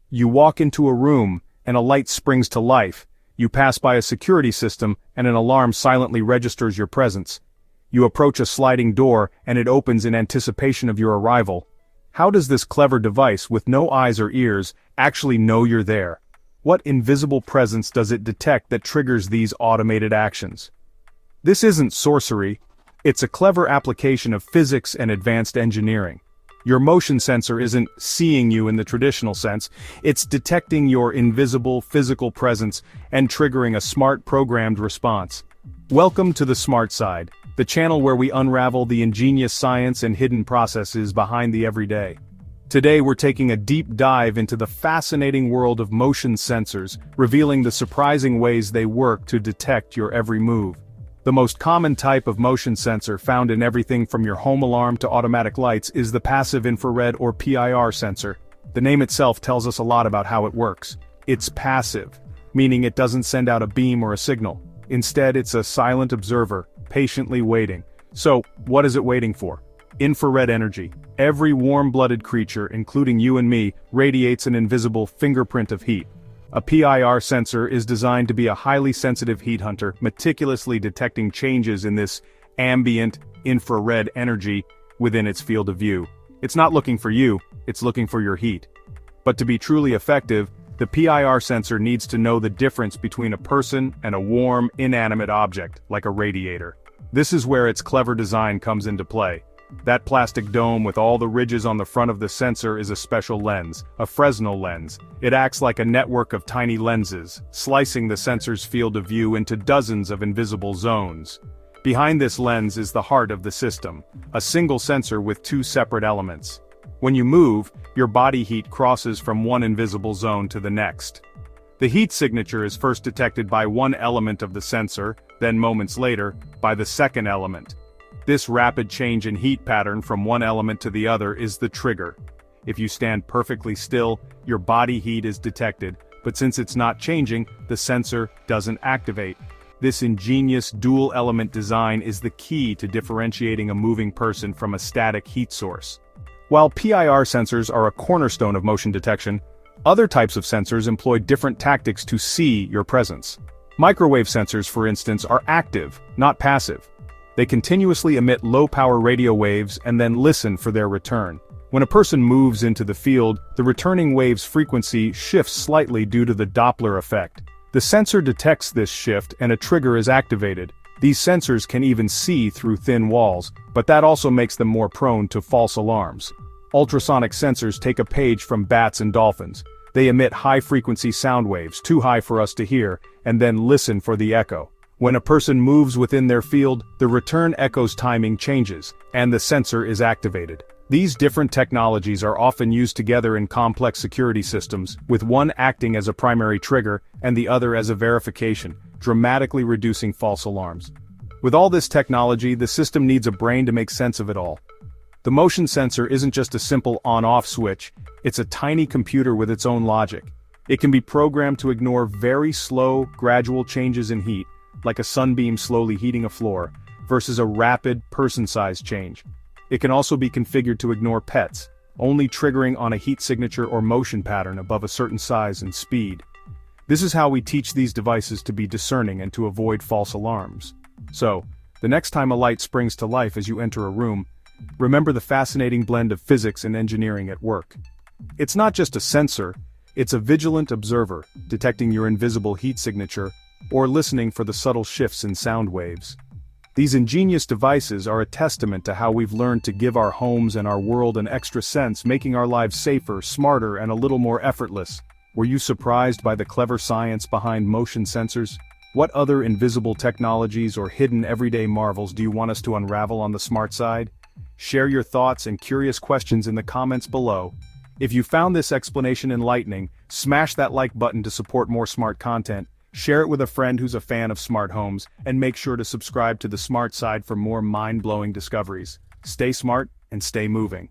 You walk into a room, and a light springs to life. You pass by a security system, and an alarm silently registers your presence. You approach a sliding door, and it opens in anticipation of your arrival. How does this clever device, with no eyes or ears, actually know you're there? What invisible presence does it detect that triggers these automated actions? This isn't sorcery. It's a clever application of physics and advanced engineering. Your motion sensor isn't seeing you in the traditional sense, it's detecting your invisible physical presence and triggering a smart programmed response. Welcome to the Smart Side, the channel where we unravel the ingenious science and hidden processes behind the everyday. Today we're taking a deep dive into the fascinating world of motion sensors, revealing the surprising ways they work to detect your every move. The most common type of motion sensor found in everything from your home alarm to automatic lights is the passive infrared or PIR sensor. The name itself tells us a lot about how it works. It's passive, meaning it doesn't send out a beam or a signal. Instead, it's a silent observer, patiently waiting. So, what is it waiting for? Infrared energy. Every warm-blooded creature, including you and me, radiates an invisible fingerprint of heat. A PIR sensor is designed to be a highly sensitive heat hunter, meticulously detecting changes in this ambient infrared energy within its field of view. It's not looking for you, it's looking for your heat. But to be truly effective, the PIR sensor needs to know the difference between a person and a warm, inanimate object, like a radiator. This is where its clever design comes into play. That plastic dome with all the ridges on the front of the sensor is a special lens, a Fresnel lens. It acts like a network of tiny lenses, slicing the sensor's field of view into dozens of invisible zones. Behind this lens is the heart of the system, a single sensor with two separate elements. When you move, your body heat crosses from one invisible zone to the next. The heat signature is first detected by one element of the sensor, then moments later, by the second element. This rapid change in heat pattern from one element to the other is the trigger. If you stand perfectly still, your body heat is detected, but since it's not changing, the sensor doesn't activate. This ingenious dual-element design is the key to differentiating a moving person from a static heat source. While PIR sensors are a cornerstone of motion detection, other types of sensors employ different tactics to see your presence. Microwave sensors, for instance, are active, not passive. They continuously emit low-power radio waves and then listen for their return. When a person moves into the field, the returning wave's frequency shifts slightly due to the Doppler effect. The sensor detects this shift and a trigger is activated. These sensors can even see through thin walls, but that also makes them more prone to false alarms. Ultrasonic sensors take a page from bats and dolphins. They emit high-frequency sound waves, too high for us to hear, and then listen for the echo. When a person moves within their field, the return echo's timing changes, and the sensor is activated. These different technologies are often used together in complex security systems, with one acting as a primary trigger and the other as a verification, dramatically reducing false alarms. With all this technology, the system needs a brain to make sense of it all. The motion sensor isn't just a simple on-off switch, it's a tiny computer with its own logic. It can be programmed to ignore very slow, gradual changes in heat, like a sunbeam slowly heating a floor, versus a rapid, person-sized change. It can also be configured to ignore pets, only triggering on a heat signature or motion pattern above a certain size and speed. This is how we teach these devices to be discerning and to avoid false alarms. So, the next time a light springs to life as you enter a room, remember the fascinating blend of physics and engineering at work. It's not just a sensor, it's a vigilant observer, detecting your invisible heat signature, or listening for the subtle shifts in sound waves. These ingenious devices are a testament to how we've learned to give our homes and our world an extra sense, making our lives safer, smarter, and a little more effortless. Were you surprised by the clever science behind motion sensors? What other invisible technologies or hidden everyday marvels do you want us to unravel on the smart side? Share your thoughts and curious questions in the comments below. If you found this explanation enlightening, smash that like button to support more smart content. Share it with a friend who's a fan of smart homes, and make sure to subscribe to the Smart Side for more mind-blowing discoveries. Stay smart and stay moving.